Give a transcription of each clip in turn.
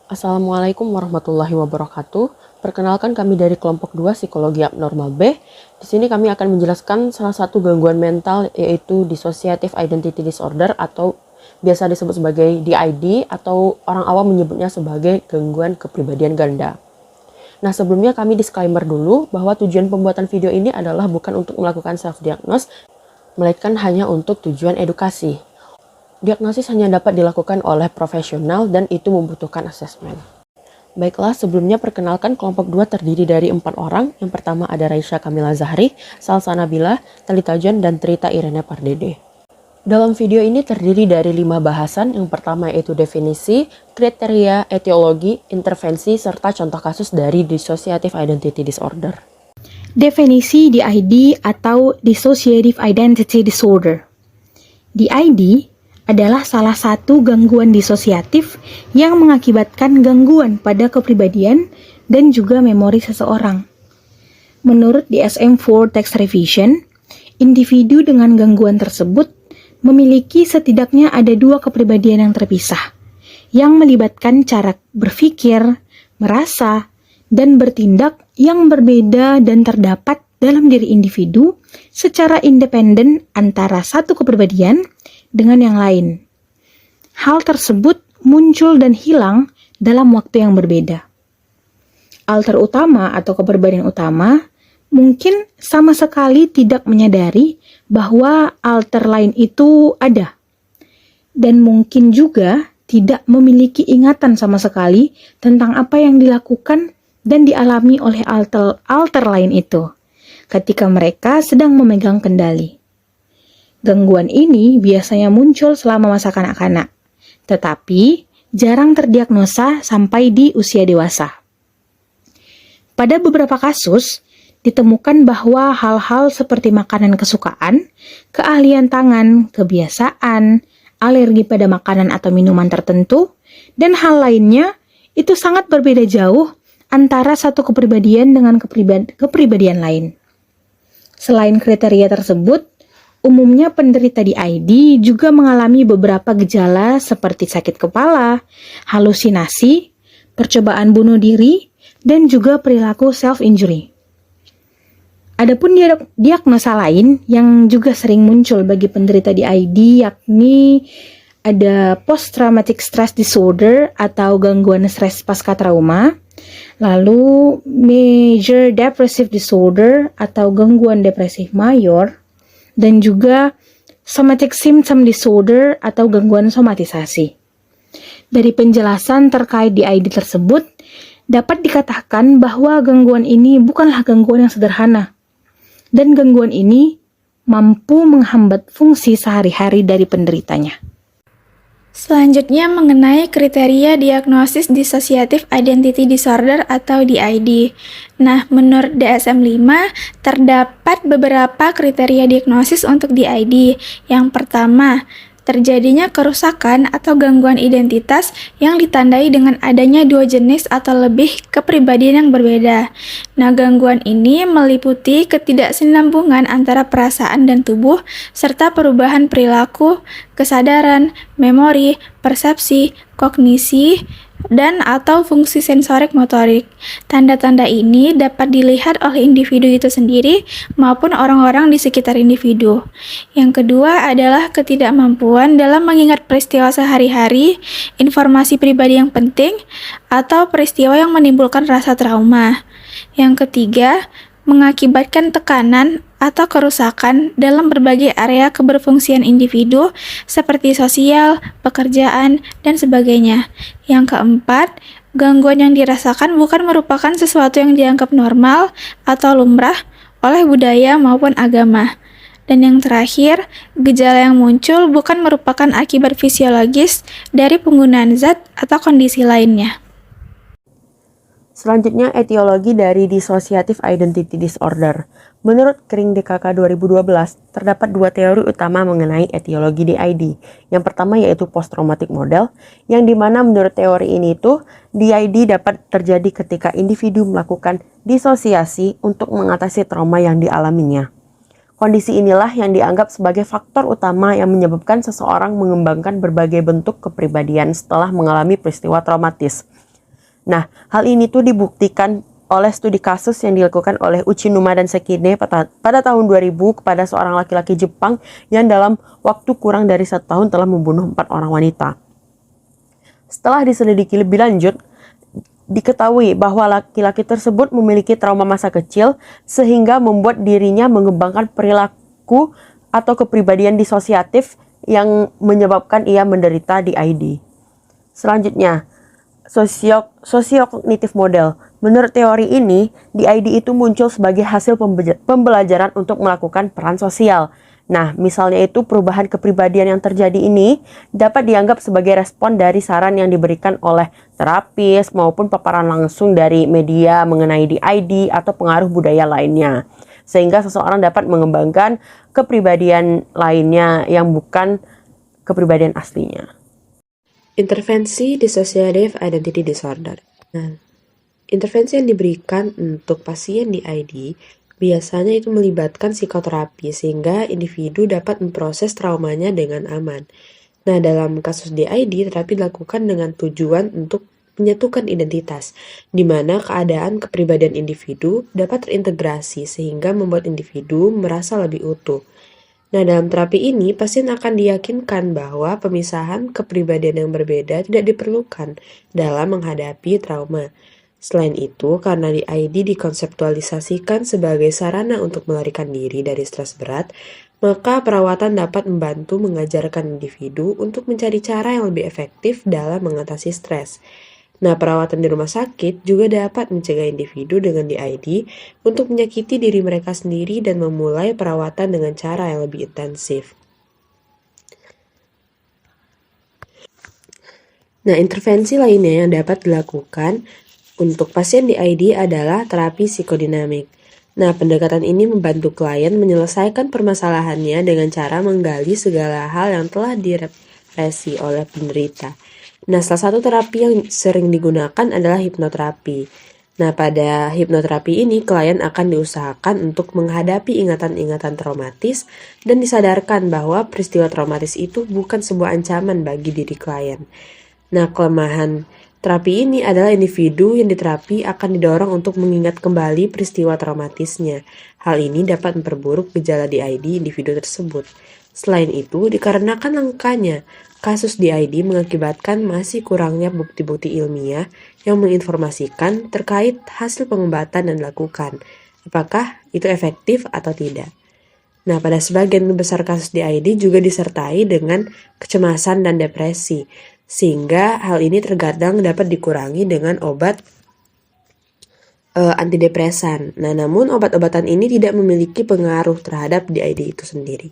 Assalamualaikum warahmatullahi wabarakatuh. Perkenalkan kami dari kelompok 2 Psikologi Abnormal B. Di sini kami akan menjelaskan salah satu gangguan mental yaitu Dissociative Identity Disorder atau biasa disebut sebagai DID atau orang awam menyebutnya sebagai gangguan kepribadian ganda. Nah, sebelumnya kami disclaimer dulu bahwa tujuan pembuatan video ini adalah bukan untuk melakukan self-diagnose, melainkan hanya untuk tujuan edukasi. Diagnosis hanya dapat dilakukan oleh profesional dan itu membutuhkan asesmen. Baiklah, sebelumnya perkenalkan kelompok 2 terdiri dari 4 orang. Yang pertama ada Raisya Kamila Zahri, Salsa Nabila, Talita John, dan Trita Irene Pardede. Dalam video ini terdiri dari 5 bahasan. Yang pertama yaitu definisi, kriteria, etiologi, intervensi, serta contoh kasus dari Dissociative Identity Disorder. Definisi DID atau Dissociative Identity Disorder. DID adalah salah satu gangguan disosiatif yang mengakibatkan gangguan pada kepribadian dan juga memori seseorang. Menurut DSM-4 Text Revision, individu dengan gangguan tersebut memiliki setidaknya ada 2 kepribadian yang terpisah, yang melibatkan cara berpikir, merasa, dan bertindak yang berbeda dan terdapat dalam diri individu secara independen antara satu kepribadian dengan yang lain. Hal tersebut muncul dan hilang dalam waktu yang berbeda. Alter utama atau kepribadian utama mungkin sama sekali tidak menyadari bahwa alter lain itu ada. Dan mungkin juga tidak memiliki ingatan sama sekali tentang apa yang dilakukan dan dialami oleh alter lain itu ketika mereka sedang memegang kendali. Gangguan ini biasanya muncul selama masa kanak-kanak, tetapi jarang terdiagnosa sampai di usia dewasa. Pada beberapa kasus, ditemukan bahwa hal-hal seperti makanan kesukaan, keahlian tangan, kebiasaan, alergi pada makanan atau minuman tertentu, dan hal lainnya itu sangat berbeda jauh antara satu kepribadian dengan kepribadian lain. Selain kriteria tersebut, umumnya penderita DID juga mengalami beberapa gejala seperti sakit kepala, halusinasi, percobaan bunuh diri, dan juga perilaku self-injury. Adapun diagnosa lain yang juga sering muncul bagi penderita DID yakni ada post-traumatic stress disorder atau gangguan stres pasca trauma, lalu major depressive disorder atau gangguan depresif mayor, dan juga somatic symptom disorder atau gangguan somatisasi. Dari penjelasan terkait DID tersebut, dapat dikatakan bahwa gangguan ini bukanlah gangguan yang sederhana, dan gangguan ini mampu menghambat fungsi sehari-hari dari penderitanya. Selanjutnya mengenai kriteria diagnosis Dissociative Identity Disorder atau DID. Nah, menurut DSM-5 terdapat beberapa kriteria diagnosis untuk DID. Yang pertama, terjadinya kerusakan atau gangguan identitas yang ditandai dengan adanya 2 jenis atau lebih kepribadian yang berbeda. Nah, gangguan ini meliputi ketidaksinambungan antara perasaan dan tubuh, serta perubahan perilaku, kesadaran, memori, persepsi, kognisi, dan atau fungsi sensorik motorik. Tanda-tanda ini dapat dilihat oleh individu itu sendiri maupun orang-orang di sekitar individu. Yang kedua adalah ketidakmampuan dalam mengingat peristiwa sehari-hari, informasi pribadi yang penting, atau peristiwa yang menimbulkan rasa trauma. Yang ketiga, mengakibatkan tekanan atau kerusakan dalam berbagai area keberfungsian individu seperti sosial, pekerjaan, dan sebagainya. Yang keempat, gangguan yang dirasakan bukan merupakan sesuatu yang dianggap normal atau lumrah oleh budaya maupun agama. Dan yang terakhir, gejala yang muncul bukan merupakan akibat fisiologis dari penggunaan zat atau kondisi lainnya. Selanjutnya, etiologi dari Dissociative Identity Disorder. Menurut Kring DKK 2012, terdapat 2 teori utama mengenai etiologi DID. Yang pertama yaitu post-traumatic model, yang dimana menurut teori ini DID dapat terjadi ketika individu melakukan disosiasi untuk mengatasi trauma yang dialaminya. Kondisi inilah yang dianggap sebagai faktor utama yang menyebabkan seseorang mengembangkan berbagai bentuk kepribadian setelah mengalami peristiwa traumatis. Nah, hal ini tuh dibuktikan oleh studi kasus yang dilakukan oleh Uchinuma dan Sekine pada tahun 2000 kepada seorang laki-laki Jepang yang dalam waktu kurang dari 1 tahun telah membunuh 4 orang wanita. Setelah diselidiki lebih lanjut, diketahui bahwa laki-laki tersebut memiliki trauma masa kecil sehingga membuat dirinya mengembangkan perilaku atau kepribadian disosiatif yang menyebabkan ia menderita DID. Selanjutnya, sosiokognitif model. Menurut teori ini, DID itu muncul sebagai hasil pembelajaran untuk melakukan peran sosial. Nah, misalnya itu perubahan kepribadian yang terjadi ini dapat dianggap sebagai respon dari saran yang diberikan oleh terapis maupun paparan langsung dari media mengenai DID atau pengaruh budaya lainnya. Sehingga seseorang dapat mengembangkan kepribadian lainnya yang bukan kepribadian aslinya. Intervensi dissociative identity disorder. Nah, intervensi yang diberikan untuk pasien DID biasanya itu melibatkan psikoterapi sehingga individu dapat memproses traumanya dengan aman. Nah, dalam kasus DID, terapi dilakukan dengan tujuan untuk menyatukan identitas, di mana keadaan kepribadian individu dapat terintegrasi sehingga membuat individu merasa lebih utuh. Nah, dalam terapi ini, pasien akan diyakinkan bahwa pemisahan kepribadian yang berbeda tidak diperlukan dalam menghadapi trauma. Selain itu, karena DID dikonseptualisasikan sebagai sarana untuk melarikan diri dari stres berat, maka perawatan dapat membantu mengajarkan individu untuk mencari cara yang lebih efektif dalam mengatasi stres. Nah, perawatan di rumah sakit juga dapat mencegah individu dengan DID untuk menyakiti diri mereka sendiri dan memulai perawatan dengan cara yang lebih intensif. Nah, intervensi lainnya yang dapat dilakukan untuk pasien DID adalah terapi psikodinamik. Nah, pendekatan ini membantu klien menyelesaikan permasalahannya dengan cara menggali segala hal yang telah direpresi oleh penderita. Nah, salah satu terapi yang sering digunakan adalah hipnoterapi. Nah, pada hipnoterapi ini, klien akan diusahakan untuk menghadapi ingatan-ingatan traumatis dan disadarkan bahwa peristiwa traumatis itu bukan sebuah ancaman bagi diri klien. Nah, kelemahan terapi ini adalah individu yang diterapi akan didorong untuk mengingat kembali peristiwa traumatisnya. Hal ini dapat memperburuk gejala DID individu tersebut. Selain itu, dikarenakan langkanya kasus DID mengakibatkan masih kurangnya bukti-bukti ilmiah yang menginformasikan terkait hasil pengobatan yang dilakukan. Apakah itu efektif atau tidak? Nah, pada sebagian besar kasus DID juga disertai dengan kecemasan dan depresi, sehingga hal ini terkadang dapat dikurangi dengan obat antidepresan. Nah, namun obat-obatan ini tidak memiliki pengaruh terhadap DID itu sendiri.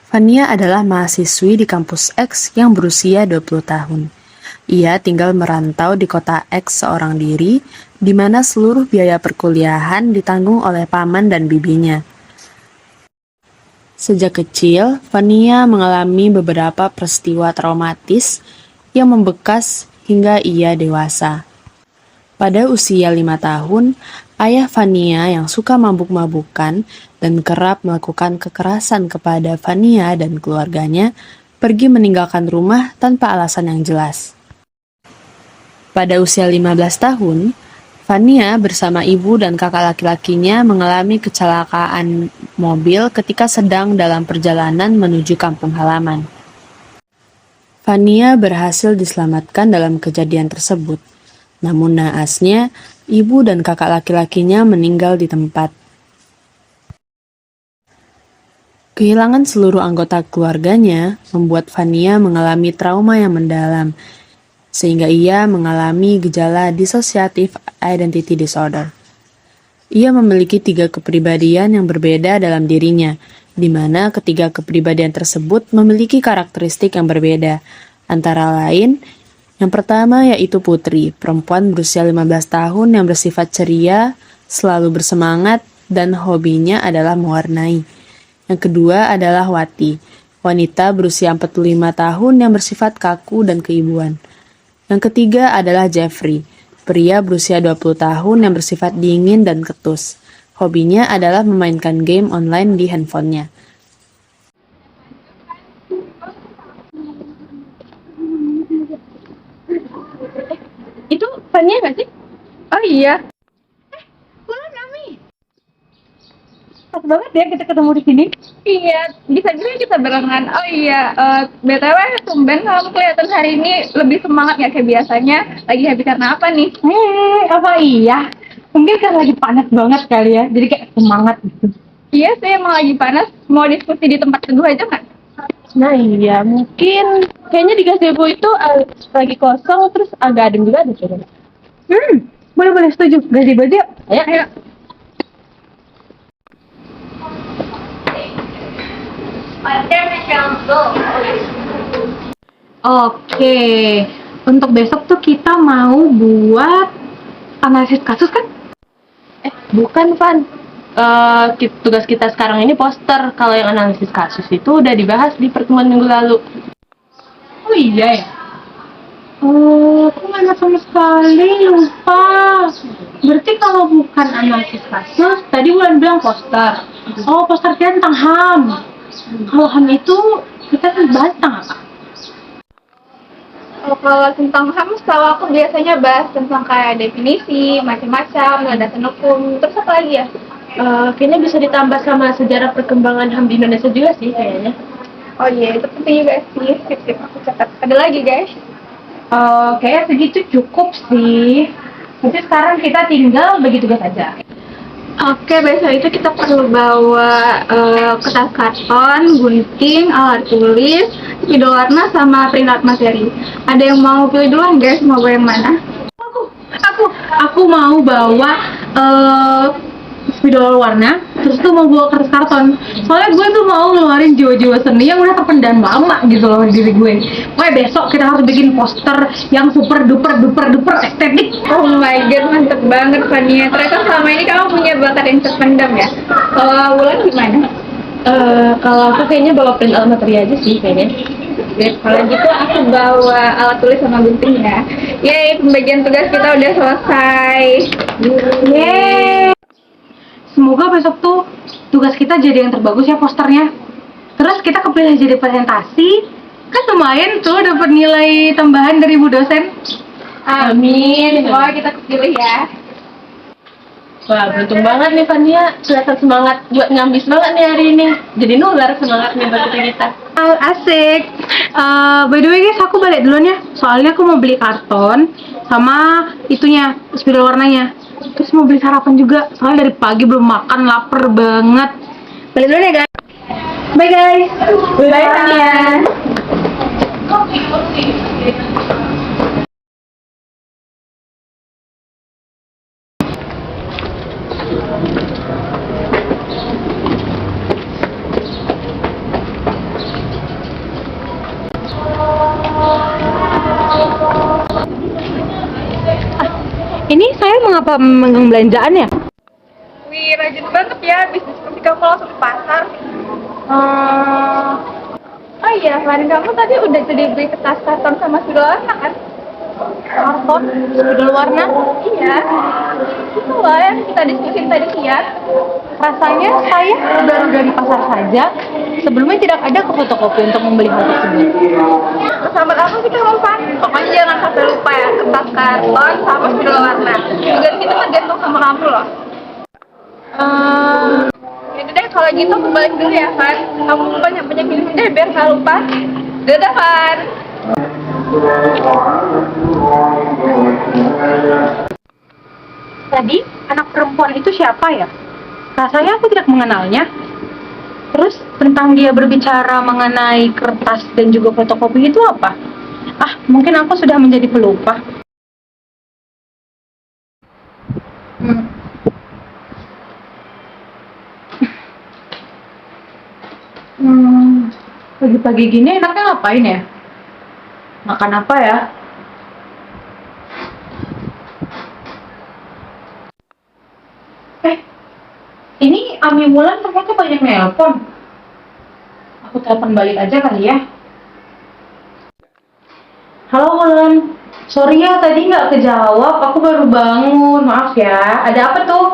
Fania adalah mahasiswi di kampus X yang berusia 20 tahun. Ia tinggal merantau di kota X seorang diri, di mana seluruh biaya perkuliahan ditanggung oleh paman dan bibinya. Sejak kecil, Fania mengalami beberapa peristiwa traumatis yang membekas hingga ia dewasa. Pada usia 5 tahun, ayah Fania yang suka mabuk-mabukan dan kerap melakukan kekerasan kepada Fania dan keluarganya pergi meninggalkan rumah tanpa alasan yang jelas. Pada usia 15 tahun, Fania bersama ibu dan kakak laki-lakinya mengalami kecelakaan mobil ketika sedang dalam perjalanan menuju kampung halaman. Fania berhasil diselamatkan dalam kejadian tersebut. Namun naasnya, ibu dan kakak laki-lakinya meninggal di tempat. Kehilangan seluruh anggota keluarganya membuat Fania mengalami trauma yang mendalam, sehingga ia mengalami gejala dissociative identity disorder. Ia memiliki 3 kepribadian yang berbeda dalam dirinya, di mana ketiga kepribadian tersebut memiliki karakteristik yang berbeda. Antara lain, yang pertama yaitu Putri, perempuan berusia 15 tahun yang bersifat ceria, selalu bersemangat, dan hobinya adalah mewarnai. Yang kedua adalah Wati, wanita berusia 45 tahun yang bersifat kaku dan keibuan. Yang ketiga adalah Jeffrey, pria berusia 20 tahun yang bersifat dingin dan ketus. Hobinya adalah memainkan game online di handphonenya. Fania nggak sih? Oh iya. Wulan, Nami. Pas banget ya kita ketemu di sini. Iya, bisa juga kita barengan. Oh iya, BTW tumben kamu kelihatan hari ini lebih semangat nggak kayak biasanya. Lagi happy karena apa nih? Apa iya? Mungkin karena lagi panas banget kali ya, jadi kayak semangat gitu. Iya sih, emang lagi panas. Mau diskusi di tempat teduh aja nggak? Nah iya, mungkin kayaknya di gazebo itu lagi kosong, terus agak adem juga ada kayaknya. Boleh setuju. Gazebo aja. Ayo, ayo. Oke, untuk besok tuh kita mau buat analisis kasus kan? Bukan, Van. Tugas kita sekarang ini poster. Kalau yang analisis kasus itu udah dibahas di pertemuan minggu lalu. Oh iya ya? Oh, aku nggak ingat sama sekali, lupa. Berarti kalau bukan analisis kasus, tadi Wulan bilang poster. Oh, poster kita tentang HAM. Kalau HAM itu kita bahas tentang apa? Kalau tentang HAM, setahu aku biasanya bahas tentang kayak definisi, macam-macam, landasan hukum, terus apa lagi ya? Kayaknya bisa ditambah sama sejarah perkembangan HAM di Indonesia juga sih kayaknya. Oh iya, itu penting juga sih. Sip, aku catat. Ada lagi guys? Kayaknya segitu cukup sih. Nanti sekarang kita tinggal bagi tugas aja. Oke, besok itu kita perlu bawa kertas karton, gunting, alat tulis, spidol warna, sama printout materi. Ada yang mau pilih duluan guys? Mau bawa yang mana? Aku mau bawa spidol warna, terus tuh mau bawa kertas karton. Soalnya gue tuh mau ngeluarin jiwa-jiwa seni yang udah terpendam lama gitu loh di diri gue. Pokoknya besok kita harus bikin poster yang super duper estetik. Oh my god, mantep banget Fania. Ternyata selama ini kamu punya bakat yang terpendam ya. Kalau Wulan gimana? Kalau aku kayaknya bawa printout materi aja sih kayaknya. Kalau gitu aku bawa alat tulis sama gunting ya. Yeay, pembagian tugas kita udah selesai. Yeay. Semoga besok tuh tugas kita jadi yang terbagus ya posternya. Terus kita kepilih jadi presentasi, kan lumayan tuh dapat nilai tambahan dari Bu dosen. Amin. Semoga kita kepilih ya. Wah, beruntung banget nih Fania. Kelihatan semangat buat ngambis banget nih hari ini. Jadi nular semangatnya buat kita. Asik. By the way guys, aku balik duluan ya. Soalnya aku mau beli karton sama itunya, spidol warnanya. Terus mau beli sarapan juga. Soalnya dari pagi belum makan, lapar banget. Balik duluan ya guys. Bye guys. Bye Fania. Ini saya mengapa memegang belanjaan ya? Wih, rajin banget ya. Bisnis seperti kamu langsung ke pasar. Oh iya, Van, kamu tadi udah jadi beli kertas karton sama spidol warna kan? Karton, spidol warna. Iya. Itu lah yang kita diskusin tadi siang. Rasanya saya baru dari pasar saja. Sebelumnya tidak ada ke fotokopi untuk membeli hal tersebut. Sama apa sih kamu, Van? Pokoknya jangan sampai lupa ya, kertas karton sama spidol warna. Tugas kita tergantung sama kamu loh. Yaudah deh, kalau gitu aku balik dulu ya, Van. Kamu banyak-banyak minum deh biar gak lupa. Dadah, Van. Tadi anak perempuan itu siapa ya? Rasanya aku tidak mengenalnya. Terus tentang dia berbicara mengenai kertas dan juga fotokopi itu apa? Mungkin aku sudah menjadi pelupa. Pagi-pagi gini enaknya ngapain ya? Makan apa ya? Ini Ami Wulan ternyata banyak nelpon. Aku telepon balik aja kali ya. Halo Wulan, sorry ya tadi nggak kejawab, aku baru bangun, maaf ya. Ada apa tuh?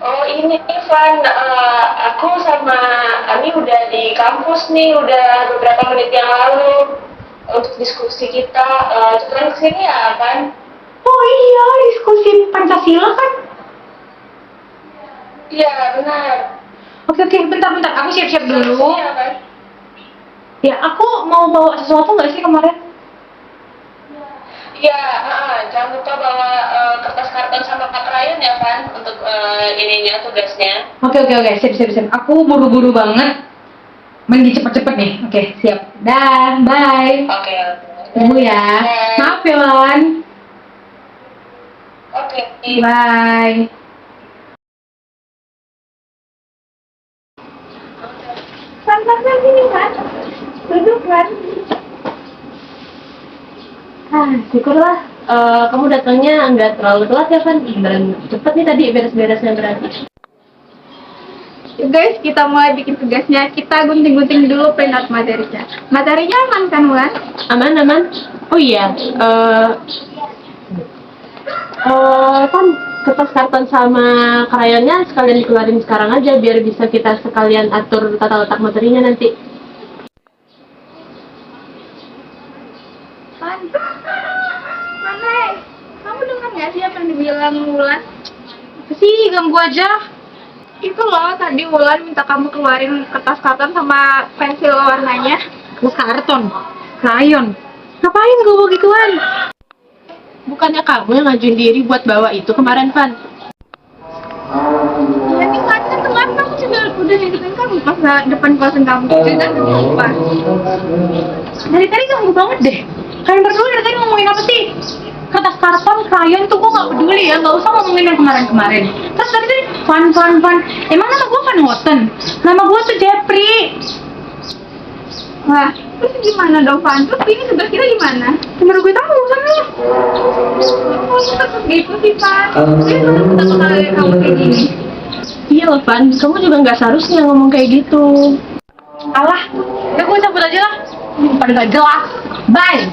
Oh ini Ivan, aku sama Ami udah di kampus nih, udah beberapa menit yang lalu. untuk diskusi kita. Cepetan kesini ya, kan? Oh iya, diskusi Pancasila kan? Iya, benar. Oke, bentar, aku siap-siap dulu. Iya, kan? Ya, aku mau bawa sesuatu nggak sih kemarin? Iya, jangan lupa bawa kertas karton sama Pak Ryan ya, kan? Untuk ininya, tugasnya. Oke, siap. Aku buru-buru banget. Mending cepet-cepet nih. Oke, siap. Dah, bye. Oke. Tunggu ya. Maaf ya, Lan. Oke. Bye. Kan sini kan? Duduk kan? Syukurlah kamu datangnya nggak terlalu telat ya, Van. Beneran cepet nih tadi beres-beresnya berarti. Guys, kita mulai bikin tugasnya. Kita gunting-gunting dulu printout materinya. Materinya aman kan, Wan? Aman. Oh iya, Van, kertas karton sama krayonnya sekalian dikeluarin sekarang aja biar bisa kita sekalian atur tata letak materinya nanti. Wan, mana? Kamu dengar nggak sih apa yang dibilang Wulan? Apa sih, ganggu aja. Itu loh, tadi Wulan minta kamu keluarin kertas karton sama pensil warnanya. Kertas karton, krayon. Ngapain gue bawa gituan? Bukannya kamu yang ngajuin diri buat bawa itu kemarin, Van? Ya nih kan kemarin kamu juga udah ngikutin kamu pas depan kelasan kamu. Jadi kan lupa. Dari tadi ganggu banget deh. Kalian berdua dari tadi ngomongin apa sih? Kertas karton, krayon tuh gue gak peduli ya. Gak usah ngomongin yang kemarin-kemarin. Terus dari tadi, Van. Emang nama gue Van Houten? Nama gue tuh Jepri. Wah, terus gimana dong, Van? Terus ini sebelah kita gimana? Menurut gue tahu sana. Oh, tetap gitu sih, Van. Dia baru pertama kali kamu kayak gini. Iya loh, Van. Kamu juga nggak seharusnya ngomong kayak gitu. Alah, udah gue cabut aja lah. Pada gak jelas. Bye.